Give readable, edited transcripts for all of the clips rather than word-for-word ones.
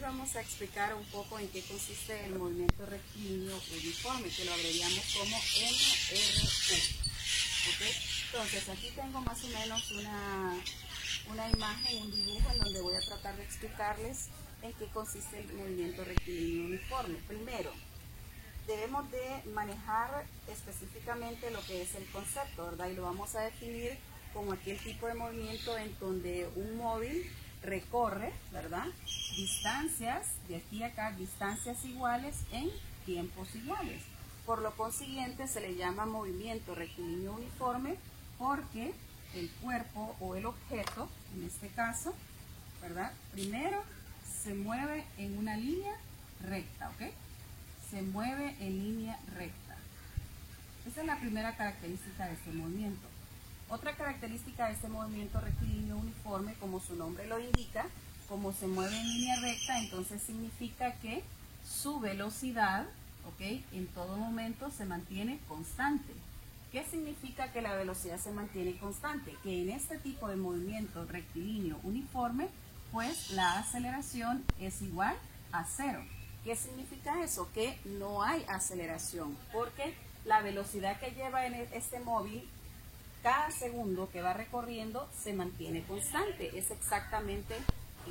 vamos a explicar un poco en qué consiste el movimiento rectilíneo uniforme, que lo abreviamos como MRU. ¿Okay? Entonces aquí tengo más o menos una imagen, un dibujo en donde voy a tratar de explicarles en qué consiste el movimiento rectilíneo uniforme. Primero, debemos de manejar específicamente lo que es el concepto, ¿verdad? Y lo vamos a definir como aquel tipo de movimiento en donde un móvil recorre, ¿verdad?, distancias, de aquí a acá, distancias iguales en tiempos iguales. Por lo consiguiente, se le llama movimiento rectilíneo uniforme porque el cuerpo o el objeto, en este caso, ¿verdad?, primero se mueve en una línea recta, ¿ok? Se mueve en línea recta. Esa es la primera característica de este movimiento. Otra característica de este movimiento rectilíneo uniforme, como su nombre lo indica, como se mueve en línea recta, entonces significa que su velocidad, ¿ok?, en todo momento se mantiene constante. ¿Qué significa que la velocidad se mantiene constante? Que en este tipo de movimiento rectilíneo uniforme, pues la aceleración es igual a 0. ¿Qué significa eso? Que no hay aceleración, porque la velocidad que lleva en este móvil, cada segundo que va recorriendo, se mantiene constante, es exactamente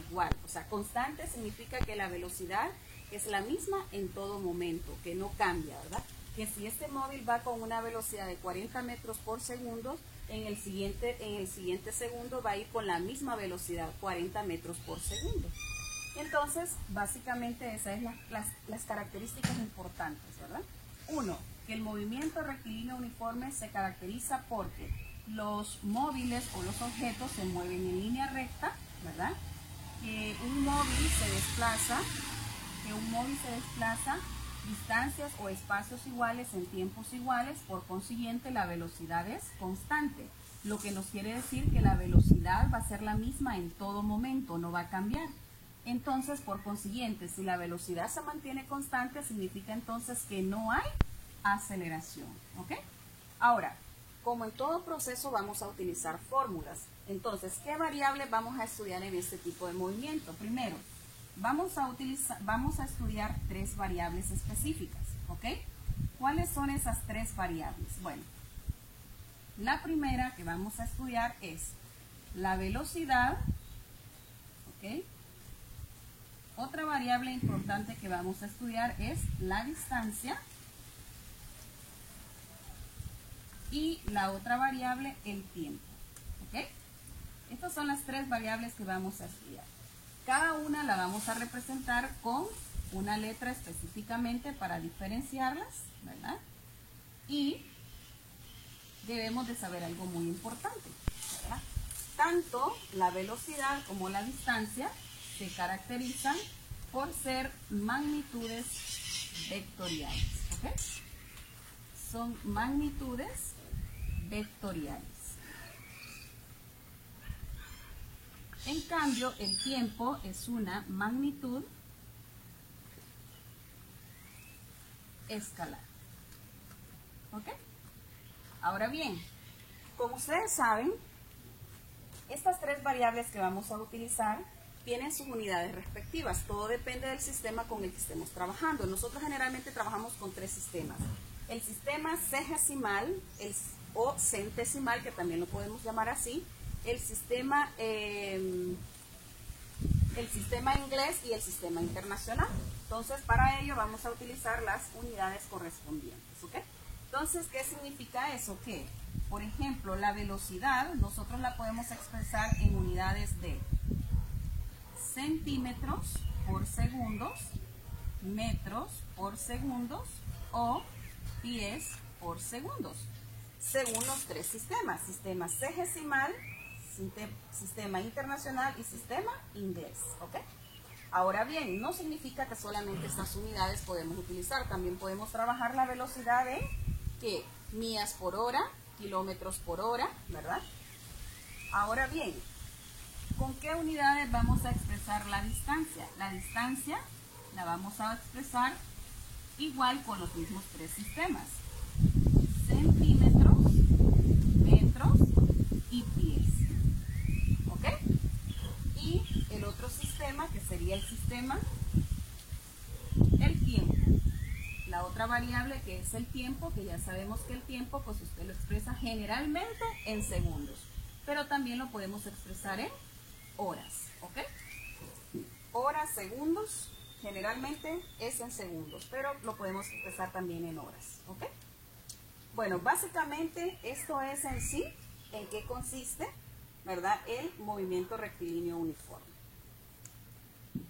igual. O sea, constante significa que la velocidad es la misma en todo momento, que no cambia, ¿verdad? Que si este móvil va con una velocidad de 40 metros por segundo, en el siguiente segundo va a ir con la misma velocidad, 40 metros por segundo. Entonces, básicamente esas son las características importantes, ¿verdad? Uno, que el movimiento rectilíneo uniforme se caracteriza porque los móviles o los objetos se mueven en línea recta, ¿verdad? Que un móvil se desplaza distancias o espacios iguales en tiempos iguales, por consiguiente la velocidad es constante, lo que nos quiere decir que la velocidad va a ser la misma en todo momento, no va a cambiar. Entonces, por consiguiente, si la velocidad se mantiene constante, significa entonces que no hay aceleración, ¿ok? Ahora, como en todo proceso vamos a utilizar fórmulas. Entonces, ¿qué variables vamos a estudiar en este tipo de movimiento? Primero, vamos a estudiar 3 variables específicas, ¿ok? ¿Cuáles son esas 3 variables? Bueno, la primera que vamos a estudiar es la velocidad, ¿ok? Otra variable importante que vamos a estudiar es la distancia. Y la otra variable, el tiempo. ¿Ok? Estas son las 3 variables que vamos a estudiar. Cada una la vamos a representar con una letra específicamente para diferenciarlas, ¿verdad? Y debemos de saber algo muy importante, ¿verdad? Tanto la velocidad como la distancia se caracterizan por ser magnitudes vectoriales, ¿ok? Son magnitudes vectoriales. En cambio, el tiempo es una magnitud escalar. ¿Ok? Ahora bien, como ustedes saben, estas 3 variables que vamos a utilizar tienen sus unidades respectivas. Todo depende del sistema con el que estemos trabajando. Nosotros generalmente trabajamos con 3 sistemas. El sistema sexagesimal o centesimal, que también lo podemos llamar así, el sistema inglés y el sistema internacional. Entonces, para ello vamos a utilizar las unidades correspondientes, ¿ok? Entonces, ¿qué significa eso? Que, por ejemplo, la velocidad nosotros la podemos expresar en unidades de centímetros por segundos, metros por segundos o pies por segundos, según los 3 sistemas: sistema sexagesimal, sistema internacional y sistema inglés, ¿ok? Ahora bien, no significa que solamente estas unidades podemos utilizar, también podemos trabajar la velocidad en ¿qué? Millas por hora, kilómetros por hora, ¿verdad? Ahora bien, ¿con qué unidades vamos a expresar la distancia? La distancia la vamos a expresar igual con los mismos 3 sistemas: centímetros, metros y pies. ¿Ok? Y el otro sistema, que sería el sistema variable que es el tiempo, que ya sabemos que el tiempo pues usted lo expresa generalmente en segundos, pero también lo podemos expresar en horas, ¿ok? Horas, segundos, generalmente es en segundos, pero lo podemos expresar también en horas, ¿ok? Bueno, básicamente esto es en sí, en qué consiste, ¿verdad? El movimiento rectilíneo uniforme.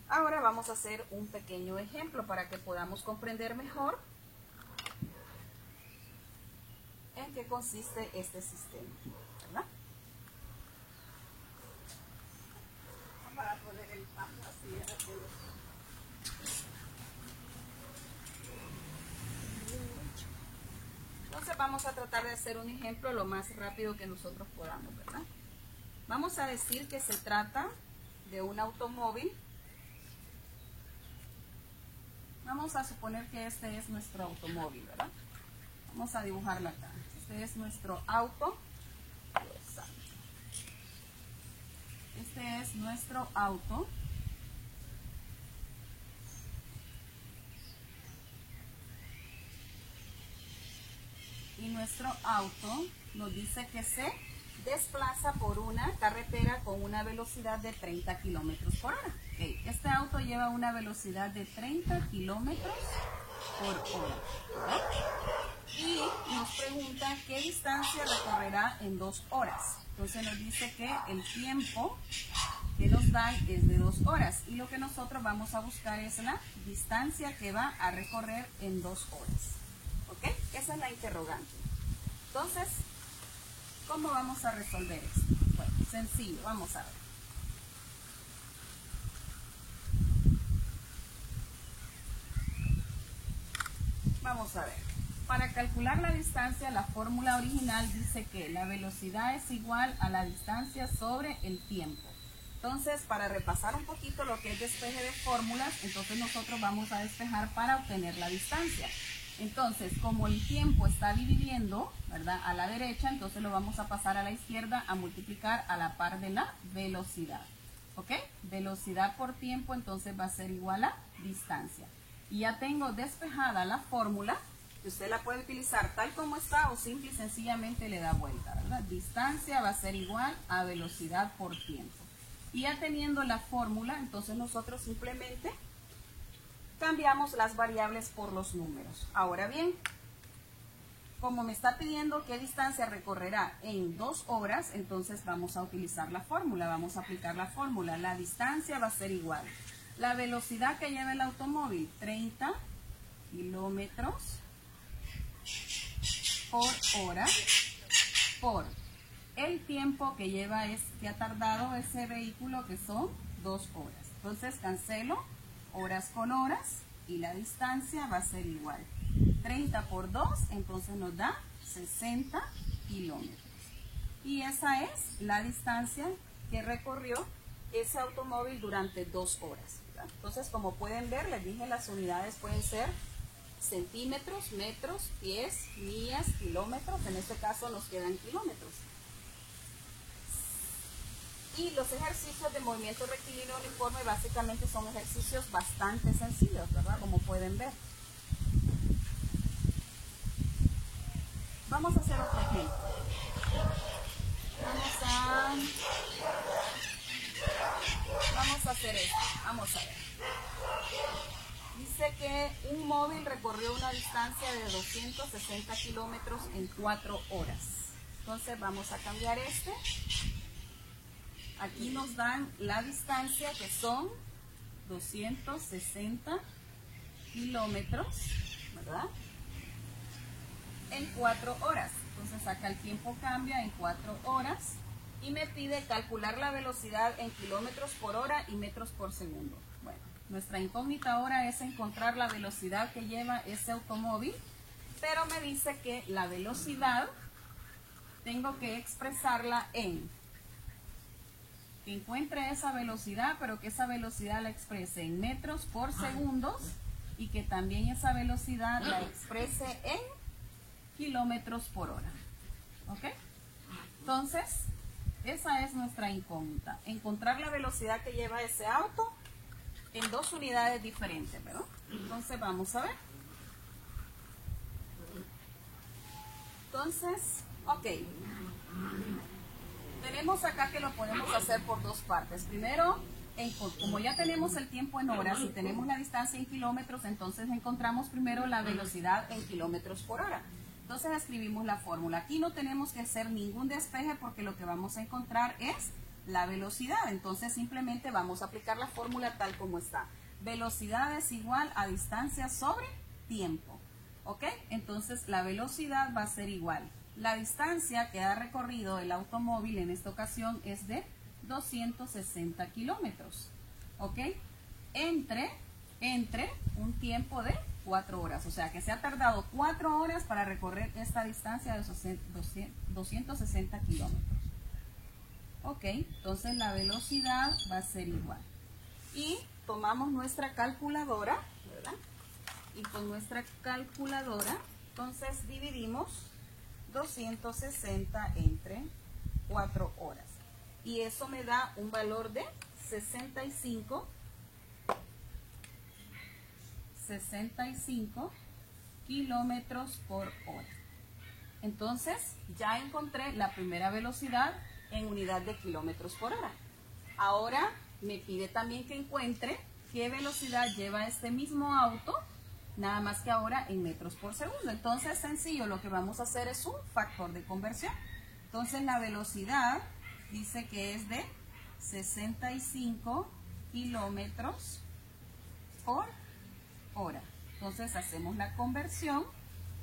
Ahora vamos a hacer un pequeño ejemplo para que podamos comprender mejor en qué consiste este sistema, ¿verdad? Para poner el paso así. Entonces vamos a tratar de hacer un ejemplo lo más rápido que nosotros podamos, ¿verdad? Vamos a decir que se trata de un automóvil. Vamos a suponer que este es nuestro automóvil, ¿verdad? Vamos a dibujarlo acá. Este es nuestro auto. Este es nuestro auto. Y nuestro auto nos dice que se desplaza por una carretera con una velocidad de 30 kilómetros por hora. Okay. Este auto lleva una velocidad de 30 kilómetros por hora, ¿verdad? Y nos pregunta qué distancia recorrerá en 2 horas. Entonces nos dice que el tiempo que nos dan es de 2 horas. Y lo que nosotros vamos a buscar es la distancia que va a recorrer en 2 horas. ¿Ok? Esa es la interrogante. Entonces, ¿cómo vamos a resolver esto? Bueno, sencillo, vamos a ver. Vamos a ver. Para calcular la distancia, la fórmula original dice que la velocidad es igual a la distancia sobre el tiempo. Entonces, para repasar un poquito lo que es despeje de fórmulas, entonces nosotros vamos a despejar para obtener la distancia. Entonces, como el tiempo está dividiendo, ¿verdad?, a la derecha, entonces lo vamos a pasar a la izquierda a multiplicar a la par de la velocidad. ¿Ok? Velocidad por tiempo, entonces va a ser igual a distancia. Y ya tengo despejada la fórmula, que usted la puede utilizar tal como está o simple y sencillamente le da vuelta, ¿verdad? Distancia va a ser igual a velocidad por tiempo. Y ya teniendo la fórmula, entonces nosotros simplemente cambiamos las variables por los números. Ahora bien, como me está pidiendo qué distancia recorrerá en 2 horas, entonces vamos a utilizar la fórmula, vamos a aplicar la fórmula. La distancia va a ser igual. La velocidad que lleva el automóvil, 30 kilómetros por hora, por el tiempo que lleva que ha tardado ese vehículo, que son 2 horas. Entonces cancelo horas con horas y la distancia va a ser igual. 30 por 2, entonces nos da 60 kilómetros. Y esa es la distancia que recorrió ese automóvil durante 2 horas. ¿Verdad? Entonces, como pueden ver, les dije, las unidades pueden ser centímetros, metros, pies, millas, kilómetros. En este caso nos quedan kilómetros. Y los ejercicios de movimiento rectilíneo uniforme básicamente son ejercicios bastante sencillos, ¿verdad? Como pueden ver. Vamos a hacer otro ejemplo. Vamos a hacer esto. Vamos a ver. Dice que un móvil recorrió una distancia de 260 kilómetros en 4 horas. Entonces vamos a cambiar este. Aquí nos dan la distancia, que son 260 kilómetros, ¿verdad?, en 4 horas. Entonces acá el tiempo cambia en 4 horas y me pide calcular la velocidad en kilómetros por hora y metros por segundo. Bueno, nuestra incógnita ahora es encontrar la velocidad que lleva ese automóvil, pero me dice que la velocidad tengo que expresarla en... que encuentre esa velocidad, pero que esa velocidad la exprese en metros por segundos y que también esa velocidad la exprese en kilómetros por hora. ¿Ok? Entonces, esa es nuestra incógnita. Encontrar la velocidad que lleva ese auto en 2 unidades diferentes, ¿verdad? Entonces, vamos a ver. Entonces, ok. Tenemos acá que lo podemos hacer por dos partes. Primero, como ya tenemos el tiempo en horas y tenemos la distancia en kilómetros, entonces encontramos primero la velocidad en kilómetros por hora. Entonces escribimos la fórmula. Aquí no tenemos que hacer ningún despeje porque lo que vamos a encontrar es la velocidad. Entonces simplemente vamos a aplicar la fórmula tal como está. Velocidad es igual a distancia sobre tiempo. ¿Ok? Entonces la velocidad va a ser igual. La distancia que ha recorrido el automóvil en esta ocasión es de 260 kilómetros. ¿Ok? Entre un tiempo de 4 horas. O sea que se ha tardado 4 horas para recorrer esta distancia de 260 kilómetros. Ok, entonces la velocidad va a ser igual. Y tomamos nuestra calculadora, ¿verdad? Y con nuestra calculadora, entonces dividimos 260 entre 4 horas. Y eso me da un valor de 65 kilómetros por hora. Entonces ya encontré la primera velocidad en unidad de kilómetros por hora. Ahora me pide también que encuentre qué velocidad lleva este mismo auto, nada más que ahora en metros por segundo. Entonces sencillo, lo que vamos a hacer es un factor de conversión. Entonces la velocidad dice que es de 65 kilómetros por hora. Entonces hacemos la conversión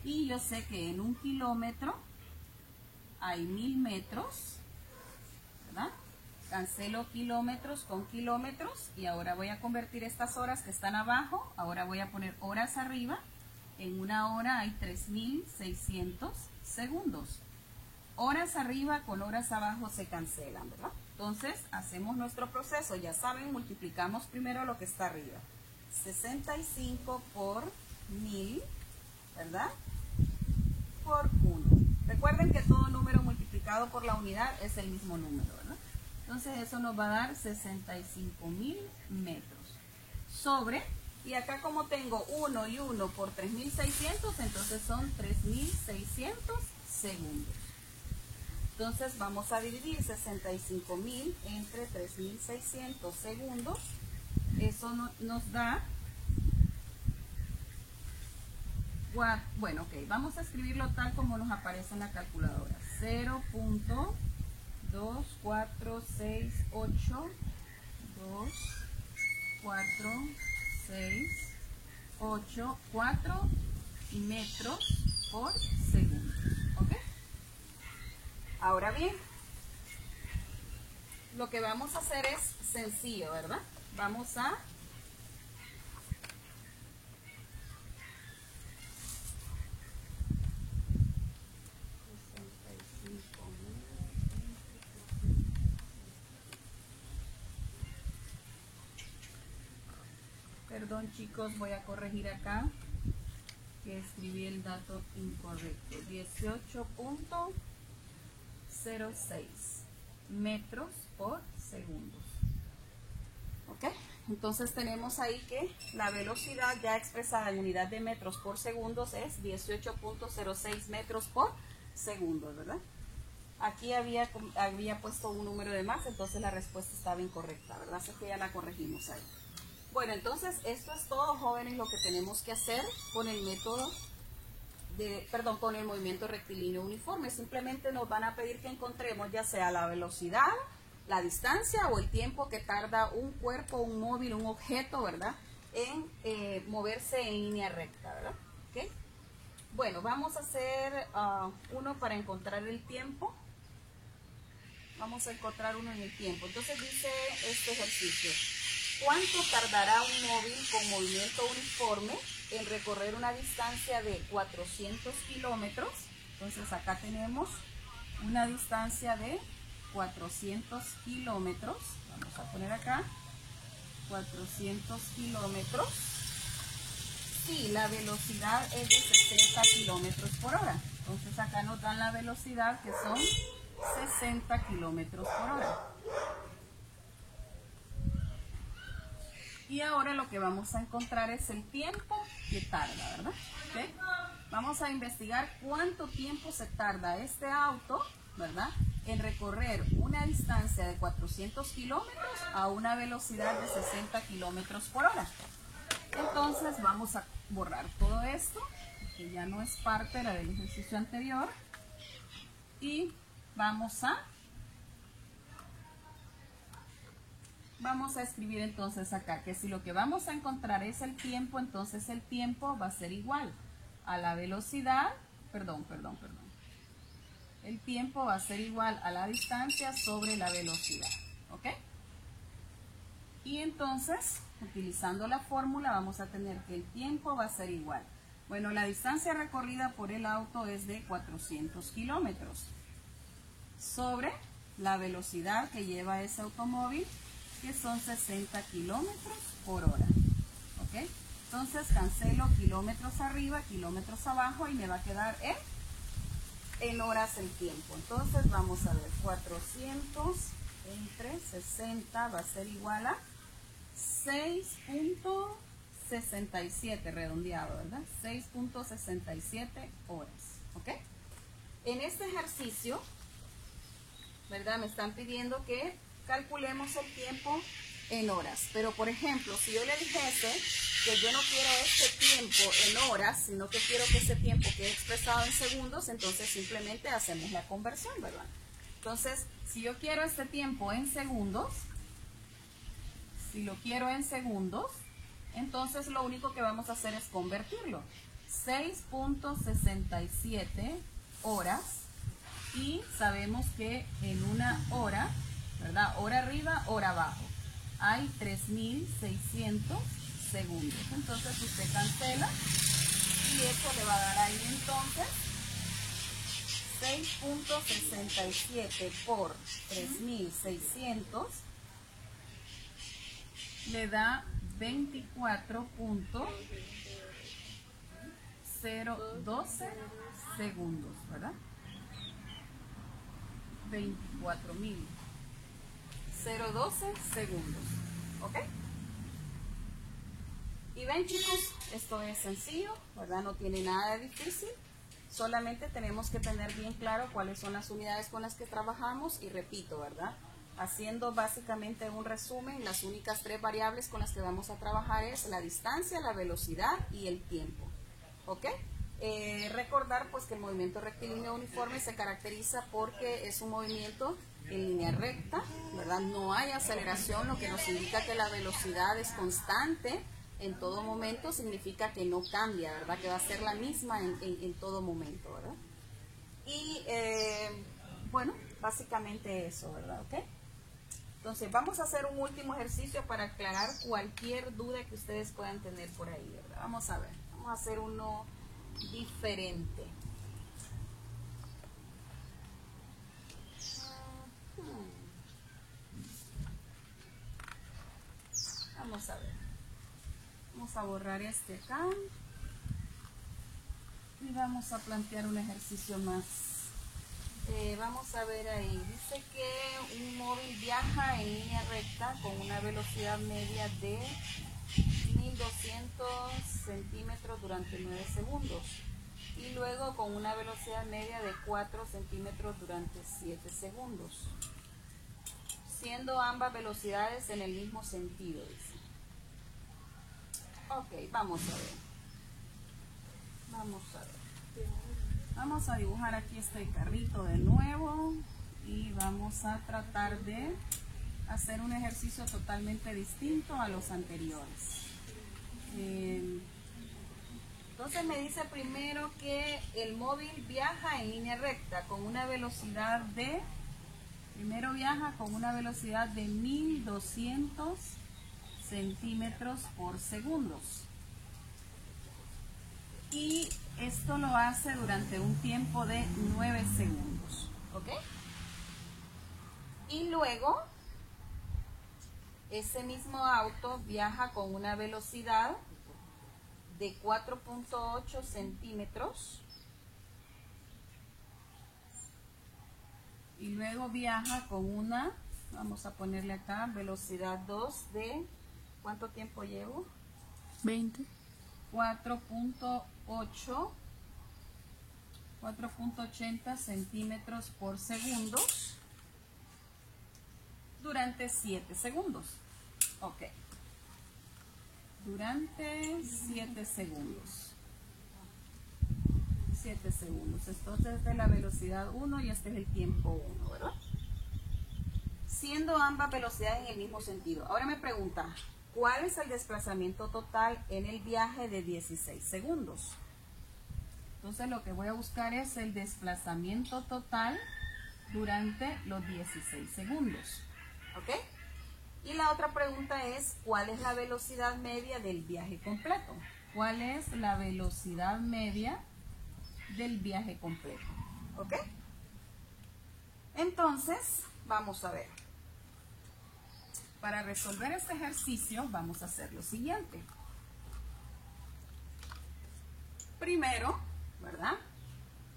y yo sé que en un kilómetro hay 1000 metros, ¿verdad? Cancelo kilómetros con kilómetros y ahora voy a convertir estas horas que están abajo, ahora voy a poner horas arriba. En una hora hay 3600 segundos. Horas arriba con horas abajo se cancelan, ¿verdad? Entonces hacemos nuestro proceso, ya saben, multiplicamos primero lo que está arriba. 65 por 1000, ¿verdad? Por 1. Recuerden que todo número multiplicado por la unidad es el mismo número, ¿verdad? Entonces eso nos va a dar 65.000 metros. Sobre, y acá como tengo 1 y 1 por 3600, entonces son 3600 segundos. Entonces vamos a dividir 65.000 entre 3600 segundos. Eso nos da, bueno, ok, vamos a escribirlo tal como nos aparece en la calculadora. 0.246824684 metros por segundo. ¿Ok? Ahora bien, lo que vamos a hacer es sencillo, ¿verdad? Vamos a perdón chicos, voy a corregir acá que escribí el dato incorrecto. 18.06 metros por segundo. ¿Ok? Entonces tenemos ahí que la velocidad ya expresada en unidad de metros por segundos es 18.06 metros por segundo, ¿verdad? Aquí había puesto un número de más, entonces la respuesta estaba incorrecta, ¿verdad? Así que ya la corregimos ahí. Bueno, entonces esto es todo, jóvenes, lo que tenemos que hacer con el método con el movimiento rectilíneo uniforme. Simplemente nos van a pedir que encontremos ya sea la velocidad, la distancia o el tiempo que tarda un cuerpo, un móvil, un objeto, ¿verdad? En moverse en línea recta, ¿verdad? ¿Okay? Bueno, vamos a hacer uno para encontrar el tiempo. Vamos a encontrar uno en el tiempo. Entonces dice este ejercicio. ¿Cuánto tardará un móvil con movimiento uniforme en recorrer una distancia de 400 kilómetros? Entonces acá tenemos una distancia de 400 kilómetros. Vamos a poner acá 400 kilómetros. Sí, la velocidad es de 60 kilómetros por hora. Entonces acá nos dan la velocidad que son 60 kilómetros por hora. Y ahora lo que vamos a encontrar es el tiempo que tarda, ¿verdad? ¿Okay? Vamos a investigar cuánto tiempo se tarda este auto, ¿verdad?, en recorrer una distancia de 400 kilómetros a una velocidad de 60 kilómetros por hora. Entonces vamos a borrar todo esto, que ya no es parte del ejercicio anterior. Y vamos a escribir entonces acá que si lo que vamos a encontrar es el tiempo, entonces el tiempo va a ser igual a la velocidad, el tiempo va a ser igual a la distancia sobre la velocidad, ¿ok? Y entonces, utilizando la fórmula, vamos a tener que el tiempo va a ser igual. Bueno, la distancia recorrida por el auto es de 400 kilómetros sobre la velocidad que lleva ese automóvil, que son 60 kilómetros por hora. ¿Ok? Entonces cancelo kilómetros arriba, kilómetros abajo y me va a quedar en horas el tiempo. Entonces vamos a ver, 400 entre 60 va a ser igual a 6.67 redondeado, ¿verdad? 6.67 horas. ¿Ok? En este ejercicio, ¿verdad?, me están pidiendo que calculemos el tiempo en horas. Pero, por ejemplo, si yo le dijese que yo no quiero este tiempo en horas, sino que quiero que ese tiempo quede expresado en segundos, entonces simplemente hacemos la conversión, ¿verdad? Entonces, si yo quiero este tiempo en segundos, si lo quiero en segundos, entonces lo único que vamos a hacer es convertirlo. 6.67 horas. Y sabemos que en una hora, ¿verdad?, hora arriba, hora abajo, hay 3.600 segundos. Entonces usted cancela y esto le va a dar ahí entonces 6.67 por 3.600 le da 24.012 segundos, ¿verdad? 24.012 segundos. ¿Ok? Y ven, chicos, esto es sencillo, ¿verdad? No tiene nada de difícil. Solamente tenemos que tener bien claro cuáles son las unidades con las que trabajamos. Y repito, ¿verdad?, haciendo básicamente un resumen, las únicas tres variables con las que vamos a trabajar es la distancia, la velocidad y el tiempo. ¿Ok? Recordar pues que el movimiento rectilíneo uniforme se caracteriza porque es un movimiento en línea recta, ¿verdad? No hay aceleración, lo que nos indica que la velocidad es constante en todo momento, significa que no cambia, ¿verdad? Que va a ser la misma en todo momento, ¿verdad? Y bueno, básicamente eso, ¿verdad? ¿Ok? Entonces vamos a hacer un último ejercicio para aclarar cualquier duda que ustedes puedan tener por ahí, ¿verdad? Vamos a ver, vamos a hacer uno diferente. Vamos a ver. Vamos a borrar este acá. Y vamos a plantear un ejercicio más. Vamos a ver ahí. Dice que un móvil viaja en línea recta con una velocidad media de 1200 centímetros durante 9 segundos. Y luego con una velocidad media de 4 centímetros durante 7 segundos. Siendo ambas velocidades en el mismo sentido, dice. Ok, vamos a ver. Vamos a dibujar aquí este carrito de nuevo y vamos a tratar de hacer un ejercicio totalmente distinto a los anteriores. Entonces me dice primero que el móvil viaja en línea recta con una velocidad de, primero viaja con una velocidad de 1200 centímetros por segundo. Y esto lo hace durante un tiempo de 9 segundos. ¿Ok? Y luego, ese mismo auto viaja con una velocidad de 4.8 centímetros. Y luego viaja con una, vamos a ponerle acá, velocidad 2 de ¿Cuánto tiempo llevo? 20. 4.80 centímetros por segundo durante 7 segundos. Ok. Durante 7 segundos. 7 segundos. Entonces esta es la velocidad 1 y este es el tiempo 1, ¿verdad? Siendo ambas velocidades en el mismo sentido. Ahora me pregunta, ¿cuál es el desplazamiento total en el viaje de 16 segundos? Entonces lo que voy a buscar es el desplazamiento total durante los 16 segundos. ¿Ok? Y la otra pregunta es, ¿cuál es la velocidad media del viaje completo? ¿Cuál es la velocidad media del viaje completo? ¿Ok? Entonces, vamos a ver. Para resolver este ejercicio, vamos a hacer lo siguiente. Primero, ¿verdad?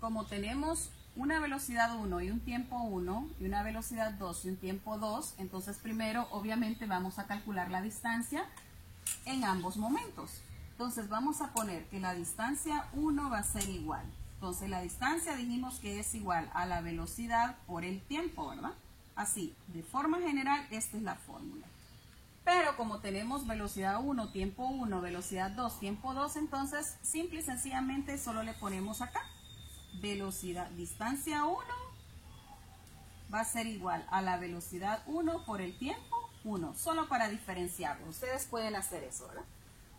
Como tenemos una velocidad 1 y un tiempo 1 y una velocidad 2 y un tiempo 2, entonces primero obviamente vamos a calcular la distancia en ambos momentos. Entonces vamos a poner que la distancia 1 va a ser igual. Entonces la distancia dijimos que es igual a la velocidad por el tiempo, ¿verdad? Así, de forma general, esta es la fórmula. Pero como tenemos velocidad 1, tiempo 1, velocidad 2, tiempo 2, entonces simple y sencillamente solo le ponemos acá. Velocidad, distancia 1 va a ser igual a la velocidad 1 por el tiempo 1, solo para diferenciarlo. Ustedes pueden hacer eso, ¿verdad?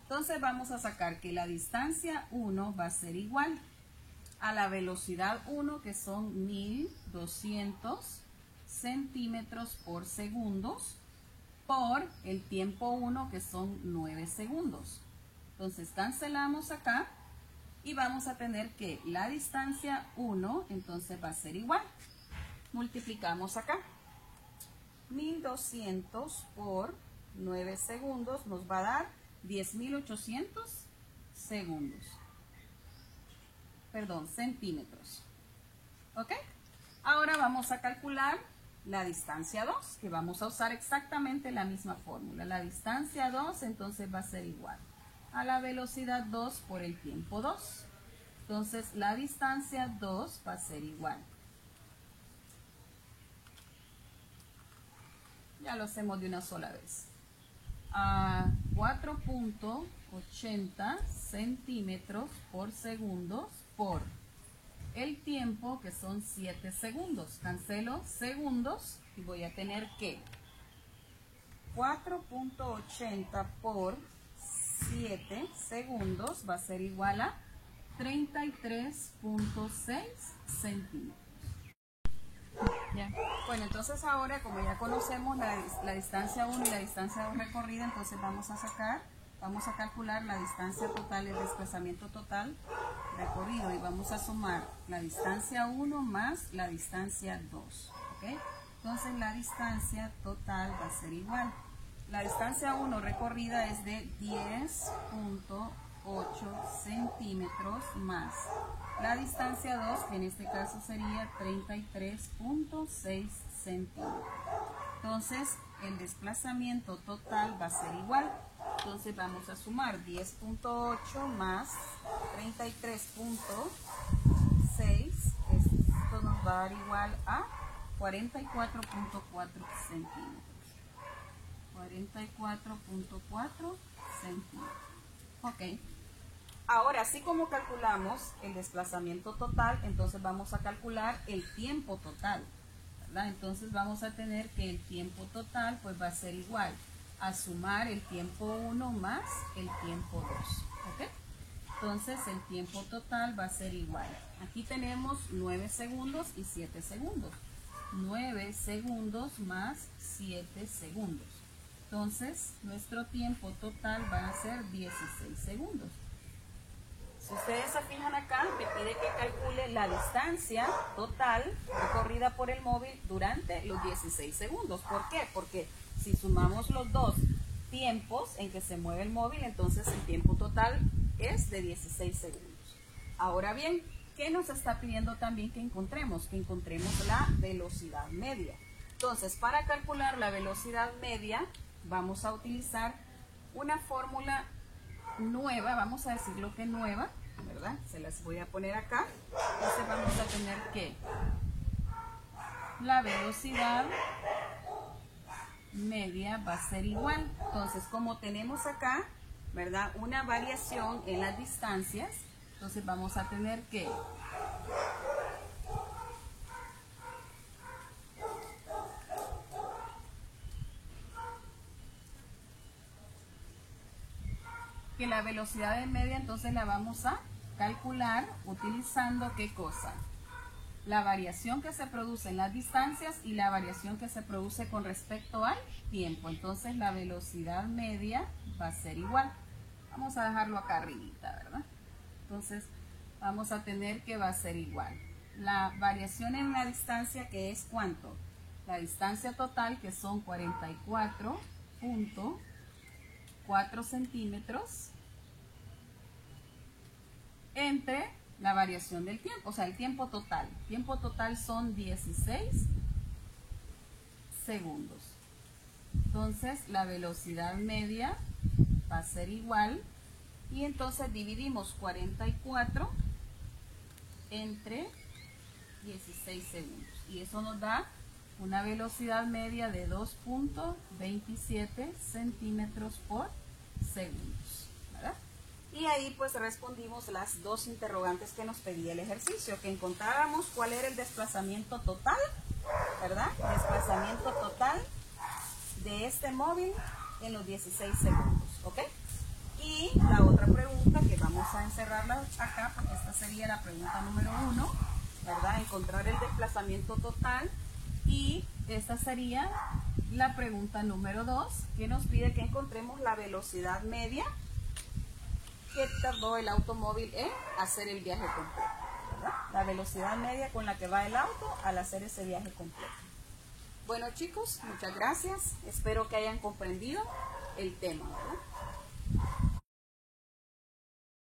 Entonces vamos a sacar que la distancia 1 va a ser igual a la velocidad 1, que son 1200 centímetros por segundo, por el tiempo 1, que son 9 segundos. Entonces cancelamos acá y vamos a tener que la distancia 1 entonces va a ser igual. Multiplicamos acá. 1200 por 9 segundos nos va a dar 10.800 segundos. Perdón, centímetros. ¿Ok? Ahora vamos a calcular la distancia 2, que vamos a usar exactamente la misma fórmula. La distancia 2 entonces va a ser igual a la velocidad 2 por el tiempo 2. Entonces la distancia 2 va a ser igual. Ya lo hacemos de una sola vez. A 4.80 centímetros por segundo por el tiempo, que son 7 segundos. Cancelo segundos y voy a tener que 4.80 por 7 segundos va a ser igual a 33.6 centímetros. Ya. Bueno, entonces ahora, como ya conocemos la distancia 1 y la distancia 2 recorrida, entonces vamos a calcular la distancia total, el desplazamiento total recorrido, y vamos a sumar la distancia 1 más la distancia 2. ¿Okay? Entonces la distancia total va a ser igual. La distancia 1 recorrida es de 10.8 centímetros más la distancia 2, que en este caso sería 33.6 centímetros. Entonces el desplazamiento total va a ser igual. Entonces vamos a sumar 10.8 más 33.6. Esto nos va a dar igual a 44.4 centímetros. 44.4 centímetros. Ok. Ahora, así como calculamos el desplazamiento total, entonces vamos a calcular el tiempo total, ¿verdad? Entonces vamos a tener que el tiempo total pues va a ser igual a sumar el tiempo 1 más el tiempo 2. ¿Ok? Entonces el tiempo total va a ser igual. Aquí tenemos 9 segundos y 7 segundos. 9 segundos más 7 segundos. Entonces nuestro tiempo total va a ser 16 segundos. Si ustedes se fijan acá, me pide que calcule la distancia total recorrida por el móvil durante los 16 segundos. ¿Por qué? Porque si sumamos los dos tiempos en que se mueve el móvil, entonces el tiempo total es de 16 segundos. Ahora bien, ¿qué nos está pidiendo también que encontremos? Que encontremos la velocidad media. Entonces, para calcular la velocidad media, vamos a utilizar una fórmula nueva, vamos a decirlo que nueva, ¿verdad? Se las voy a poner acá. Entonces vamos a tener que la velocidad media va a ser igual. Entonces, como tenemos acá, ¿verdad?, una variación en las distancias, entonces vamos a tener que la velocidad de media entonces la vamos a calcular utilizando ¿qué cosa? La variación que se produce en las distancias y la variación que se produce con respecto al tiempo. Entonces la velocidad media va a ser igual. Vamos a dejarlo acá arribita, ¿verdad? Entonces vamos a tener que va a ser igual. La variación en la distancia, que es ¿cuánto? La distancia total, que son 44.4 centímetros, entre la variación del tiempo, o sea, el tiempo total. El tiempo total son 16 segundos. Entonces, la velocidad media va a ser igual. Y entonces dividimos 44 entre 16 segundos. Y eso nos da una velocidad media de 2.27 centímetros por segundos, ¿verdad? Y ahí pues respondimos las dos interrogantes que nos pedía el ejercicio, que encontráramos cuál era el desplazamiento total, ¿verdad? Desplazamiento total de este móvil en los 16 segundos, ¿ok? Y la otra pregunta, que vamos a encerrarla acá, porque esta sería la pregunta número 1, ¿verdad? Encontrar el desplazamiento total. Y esta sería la pregunta número 2, que nos pide que encontremos la velocidad media que tardó el automóvil en hacer el viaje completo, ¿verdad? La velocidad media con la que va el auto al hacer ese viaje completo. Bueno chicos, muchas gracias. Espero que hayan comprendido el tema, ¿verdad?